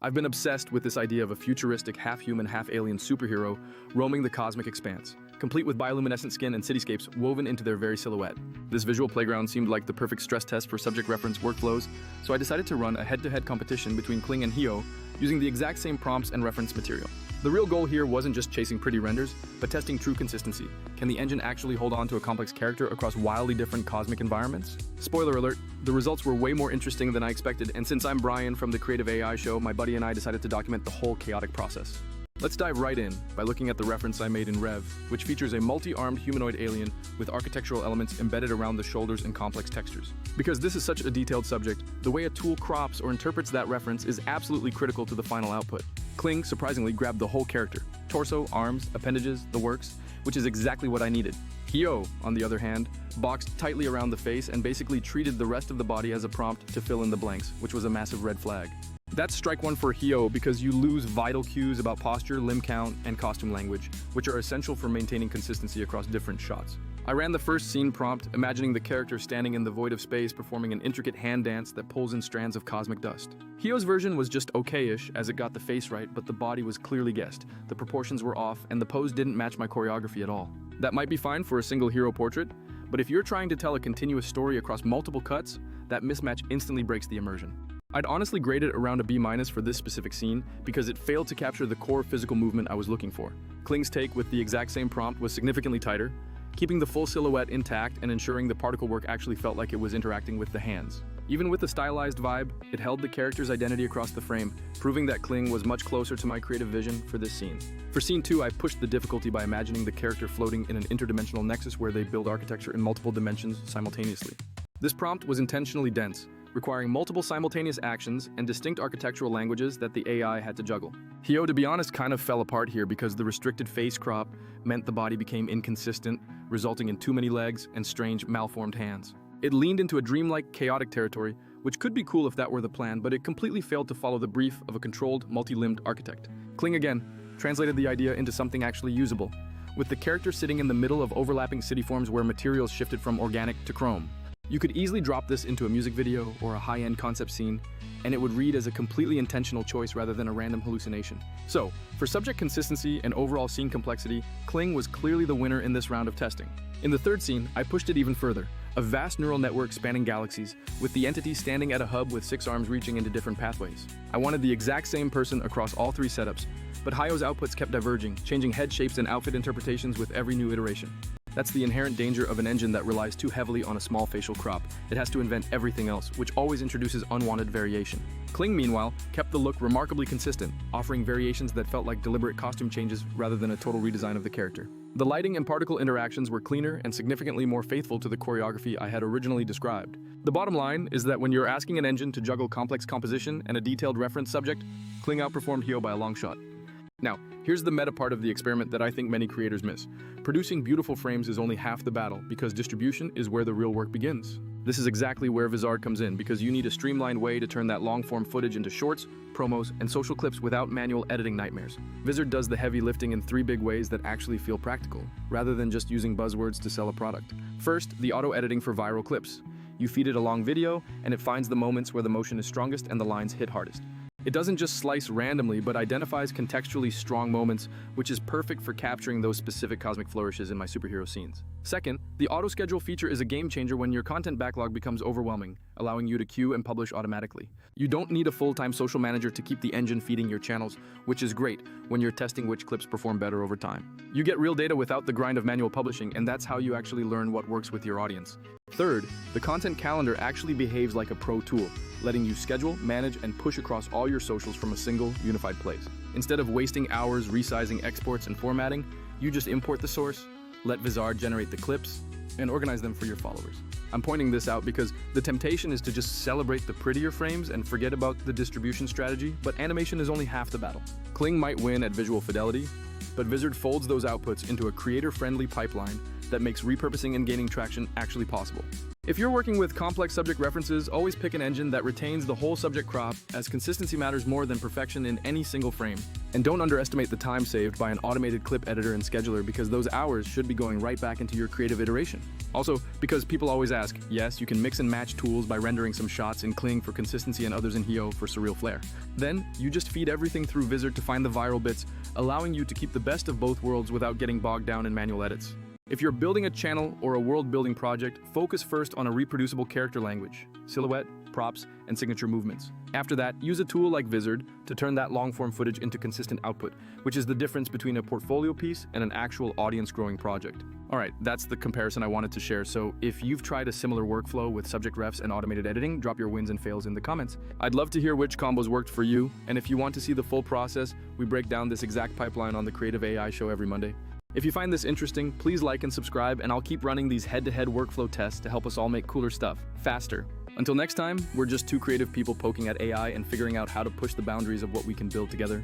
I've been obsessed with this idea of a futuristic half-human, half-alien superhero roaming the cosmic expanse, complete with bioluminescent skin and cityscapes woven into their very silhouette. This visual playground seemed like the perfect stress test for subject reference workflows, so I decided to run a head-to-head competition between Kling and Hyo using the exact same prompts and reference material. The real goal here wasn't just chasing pretty renders, but testing true consistency. Can the engine actually hold on to a complex character across wildly different cosmic environments? Spoiler alert, the results were way more interesting than I expected, and since I'm Brian from the Creative AI Show, my buddy and I decided to document the whole chaotic process. Let's dive right in by looking at the reference I made in Rev, which features a multi-armed humanoid alien with architectural elements embedded around the shoulders and complex textures. Because this is such a detailed subject, the way a tool crops or interprets that reference is absolutely critical to the final output. Kling surprisingly grabbed the whole character, torso, arms, appendages, the works, which is exactly what I needed. Hyo, on the other hand, boxed tightly around the face and basically treated the rest of the body as a prompt to fill in the blanks, which was a massive red flag. That's strike one for Hyo because you lose vital cues about posture, limb count, and costume language, which are essential for maintaining consistency across different shots. I ran the first scene prompt, imagining the character standing in the void of space performing an intricate hand dance that pulls in strands of cosmic dust. Hyo's version was just okay-ish as it got the face right, but the body was clearly guessed, the proportions were off, and the pose didn't match my choreography at all. That might be fine for a single hero portrait, but if you're trying to tell a continuous story across multiple cuts, that mismatch instantly breaks the immersion. I'd honestly grade it around a B- for this specific scene because it failed to capture the core physical movement I was looking for. Kling's take with the exact same prompt was significantly tighter, keeping the full silhouette intact and ensuring the particle work actually felt like it was interacting with the hands. Even with the stylized vibe, it held the character's identity across the frame, proving that Kling was much closer to my creative vision for this scene. For scene 2, I pushed the difficulty by imagining the character floating in an interdimensional nexus where they build architecture in multiple dimensions simultaneously. This prompt was intentionally dense, requiring multiple simultaneous actions and distinct architectural languages that the AI had to juggle. Hyo, to be honest, kind of fell apart here because the restricted face crop meant the body became inconsistent, resulting in too many legs and strange, malformed hands. It leaned into a dreamlike, chaotic territory, which could be cool if that were the plan, but it completely failed to follow the brief of a controlled, multi-limbed architect. Kling again translated the idea into something actually usable, with the character sitting in the middle of overlapping city forms where materials shifted from organic to chrome. You could easily drop this into a music video or a high-end concept scene, and it would read as a completely intentional choice rather than a random hallucination. So, for subject consistency and overall scene complexity, Kling was clearly the winner in this round of testing. In the third scene, I pushed it even further, a vast neural network spanning galaxies, with the entity standing at a hub with 6 arms reaching into different pathways. I wanted the exact same person across all 3 setups, but Hyo's outputs kept diverging, changing head shapes and outfit interpretations with every new iteration. That's the inherent danger of an engine that relies too heavily on a small facial crop. It has to invent everything else, which always introduces unwanted variation. Kling, meanwhile, kept the look remarkably consistent, offering variations that felt like deliberate costume changes rather than a total redesign of the character. The lighting and particle interactions were cleaner and significantly more faithful to the choreography I had originally described. The bottom line is that when you're asking an engine to juggle complex composition and a detailed reference subject, Kling outperformed Hyo by a long shot. Now, here's the meta part of the experiment that I think many creators miss. Producing beautiful frames is only half the battle, because distribution is where the real work begins. This is exactly where Vizard comes in, because you need a streamlined way to turn that long-form footage into shorts, promos, and social clips without manual editing nightmares. Vizard does the heavy lifting in 3 big ways that actually feel practical, rather than just using buzzwords to sell a product. First, the auto-editing for viral clips. You feed it a long video, and it finds the moments where the motion is strongest and the lines hit hardest. It doesn't just slice randomly, but identifies contextually strong moments, which is perfect for capturing those specific cosmic flourishes in my superhero scenes. Second, the auto-schedule feature is a game changer when your content backlog becomes overwhelming, allowing you to queue and publish automatically. You don't need a full-time social manager to keep the engine feeding your channels, which is great when you're testing which clips perform better over time. You get real data without the grind of manual publishing, and that's how you actually learn what works with your audience. Third, the content calendar actually behaves like a pro tool, letting you schedule, manage, and push across all your socials from a single, unified place. Instead of wasting hours resizing exports and formatting, you just import the source, let Vizard generate the clips, and organize them for your followers. I'm pointing this out because the temptation is to just celebrate the prettier frames and forget about the distribution strategy, but animation is only half the battle. Kling might win at visual fidelity, but Vizard folds those outputs into a creator-friendly pipeline that makes repurposing and gaining traction actually possible. If you're working with complex subject references, always pick an engine that retains the whole subject crop, as consistency matters more than perfection in any single frame. And don't underestimate the time saved by an automated clip editor and scheduler, because those hours should be going right back into your creative iteration. Also, because people always ask, yes, you can mix and match tools by rendering some shots in Kling for consistency and others in Hio for surreal flair. Then, you just feed everything through Vizard to find the viral bits, allowing you to keep the best of both worlds without getting bogged down in manual edits. If you're building a channel or a world-building project, focus first on a reproducible character language, silhouette, props, and signature movements. After that, use a tool like Vizard to turn that long-form footage into consistent output, which is the difference between a portfolio piece and an actual audience-growing project. Alright, that's the comparison I wanted to share, so if you've tried a similar workflow with subject refs and automated editing, drop your wins and fails in the comments. I'd love to hear which combos worked for you, and if you want to see the full process, we break down this exact pipeline on the Creative AI Show every Monday. If you find this interesting, please like and subscribe, and I'll keep running these head-to-head workflow tests to help us all make cooler stuff, faster. Until next time, we're just two creative people poking at AI and figuring out how to push the boundaries of what we can build together.